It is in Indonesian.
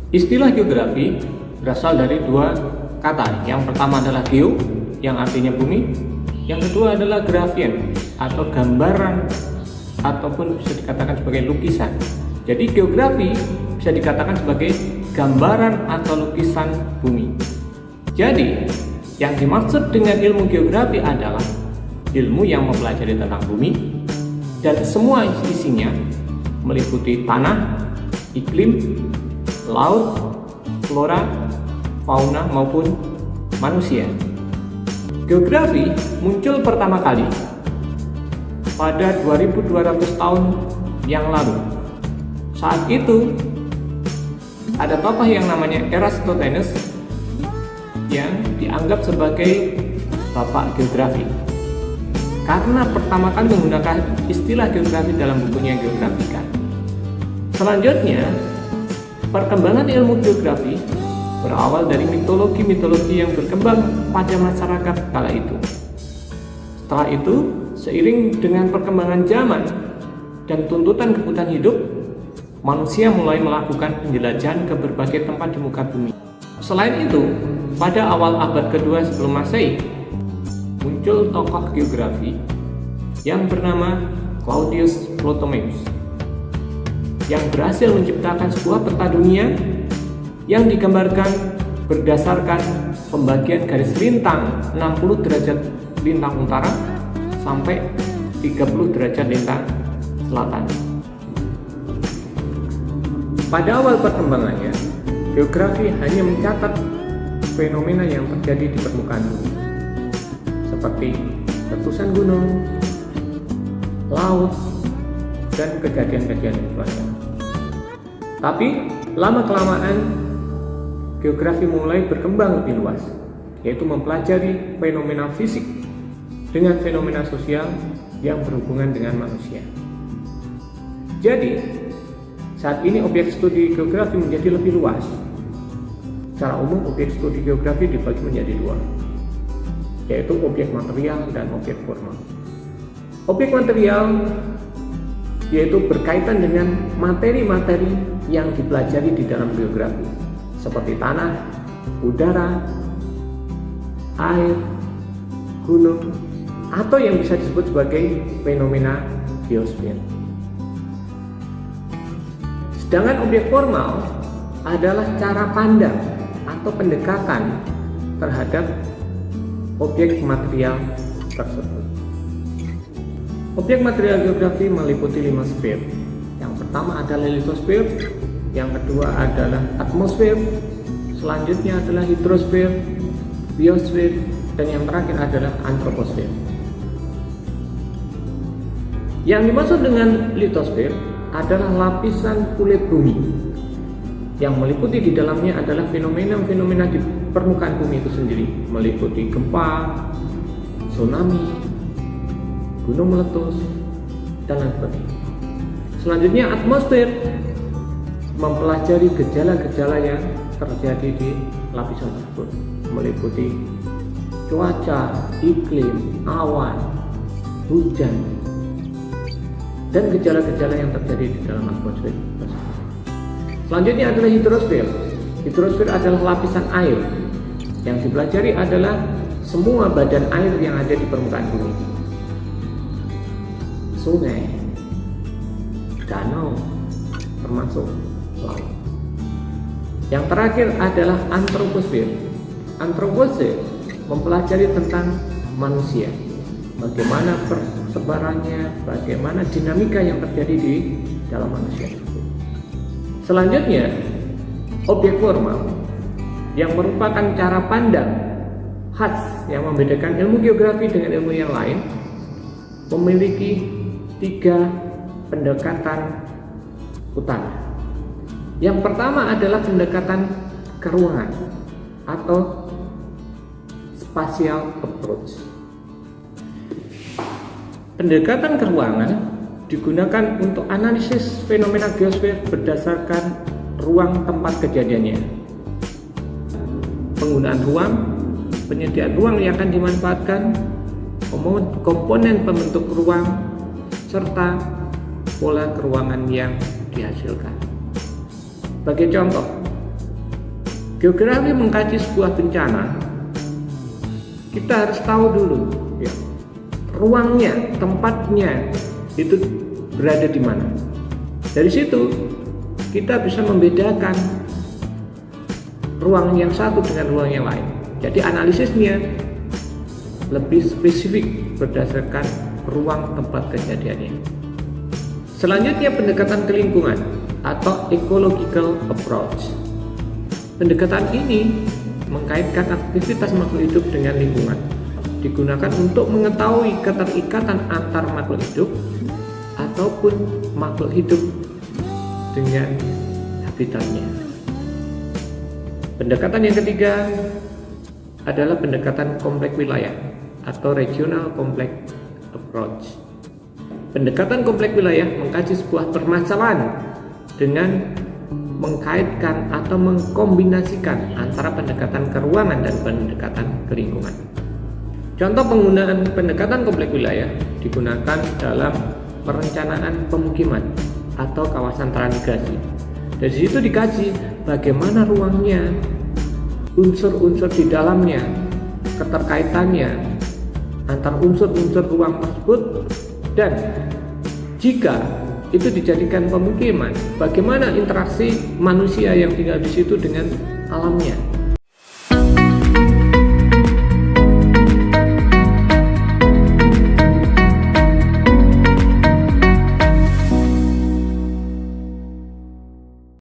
Istilah geografi berasal dari dua kata. Yang pertama adalah geo, yang artinya bumi. Yang kedua adalah grafien, atau gambaran, ataupun bisa dikatakan sebagai lukisan. Jadi geografi bisa dikatakan sebagai gambaran atau lukisan bumi. Jadi, yang dimaksud dengan ilmu geografi adalah ilmu yang mempelajari tentang bumi dan semua isinya, meliputi tanah, iklim, laut, flora, fauna maupun manusia. Geografi muncul pertama kali pada 2200 tahun yang lalu. Saat itu ada tokoh yang namanya Eratosthenes yang dianggap sebagai bapak geografi karena pertama kali menggunakan istilah geografi dalam bukunya Geographica. Selanjutnya, perkembangan ilmu geografi berawal dari mitologi-mitologi yang berkembang pada masyarakat kala itu. Setelah itu, seiring dengan perkembangan zaman dan tuntutan kebutuhan hidup, manusia mulai melakukan penjelajahan ke berbagai tempat di muka bumi. Selain itu, pada awal abad kedua sebelum Masehi, muncul tokoh geografi yang bernama Claudius Ptolemaios yang berhasil menciptakan sebuah peta dunia yang digambarkan berdasarkan pembagian garis lintang 60 derajat lintang utara sampai 30 derajat lintang selatan. Pada awal perkembangannya, geografi hanya mencatat fenomena yang terjadi di permukaan bumi, seperti letusan gunung, laut, dan kejadian-kejadian cuaca. Tapi lama-kelamaan geografi mulai berkembang lebih luas, yaitu mempelajari fenomena fisik dengan fenomena sosial yang berhubungan dengan manusia. Jadi, saat ini objek studi geografi menjadi lebih luas. Secara umum, objek studi geografi dibagi menjadi dua, yaitu objek material dan objek formal. Objek material yaitu berkaitan dengan materi-materi yang dipelajari di dalam geografi, seperti tanah, udara, air, gunung, atau yang bisa disebut sebagai fenomena geosfer. Sedangkan objek formal adalah cara pandang atau pendekatan terhadap objek material tersebut. Objek material geografi meliputi 5 sfer. Yang pertama adalah litosfer, yang kedua adalah atmosfer, selanjutnya adalah hidrosfer, biosfer, dan yang terakhir adalah antroposfer. Yang dimaksud dengan litosfer adalah lapisan kulit bumi yang meliputi di dalamnya adalah fenomena-fenomena di permukaan bumi itu sendiri, meliputi gempa, tsunami, gunung meletus, dan lain sebagainya. Selanjutnya atmosfer mempelajari gejala-gejala yang terjadi di lapisan tersebut, meliputi cuaca, iklim, awan, hujan, dan gejala-gejala yang terjadi di dalam atmosfer tersebut. Selanjutnya adalah hidrosfer. Hidrosfer adalah lapisan air. Yang dipelajari adalah semua badan air yang ada di permukaan bumi. Sungai, danau, termasuk laut. Yang terakhir adalah antroposfer. Antroposfer mempelajari tentang manusia, bagaimana persebarannya, bagaimana dinamika yang terjadi di dalam manusia. Selanjutnya, objek formal yang merupakan cara pandang khas yang membedakan ilmu geografi dengan ilmu yang lain, memiliki 3 pendekatan utama. Yang pertama adalah pendekatan ke ruangan atau spatial approach. Pendekatan ke ruangan digunakan untuk analisis fenomena geosfer berdasarkan ruang tempat kejadiannya. Penggunaan ruang, penyediaan ruang yang akan dimanfaatkan, komponen pembentuk ruang, serta pola keruangan yang dihasilkan. Sebagai contoh, Geografi mengkaji sebuah bencana, kita harus tahu dulu ya, ruangnya, tempatnya itu berada di mana. Dari situ kita bisa membedakan ruang yang satu dengan ruang yang lain. Jadi analisisnya lebih spesifik berdasarkan ruang tempat kejadiannya. Selanjutnya pendekatan ke lingkungan atau ecological approach. Pendekatan ini mengkaitkan aktivitas makhluk hidup dengan lingkungan, digunakan untuk mengetahui keterikatan antar makhluk hidup ataupun makhluk hidup dengan habitatnya. Pendekatan yang ketiga adalah pendekatan kompleks wilayah atau regional complex approach. Pendekatan kompleks wilayah mengkaji sebuah permasalahan dengan mengkaitkan atau mengkombinasikan antara pendekatan ke ruangan dan pendekatan ke lingkungan. Contoh penggunaan pendekatan kompleks wilayah digunakan dalam perencanaan pemukiman atau kawasan transmigrasi. Dari situ dikaji bagaimana ruangnya, unsur-unsur di dalamnya, keterkaitannya antar unsur-unsur ruang tersebut, dan jika itu dijadikan pemukiman, bagaimana interaksi manusia yang tinggal di situ dengan alamnya.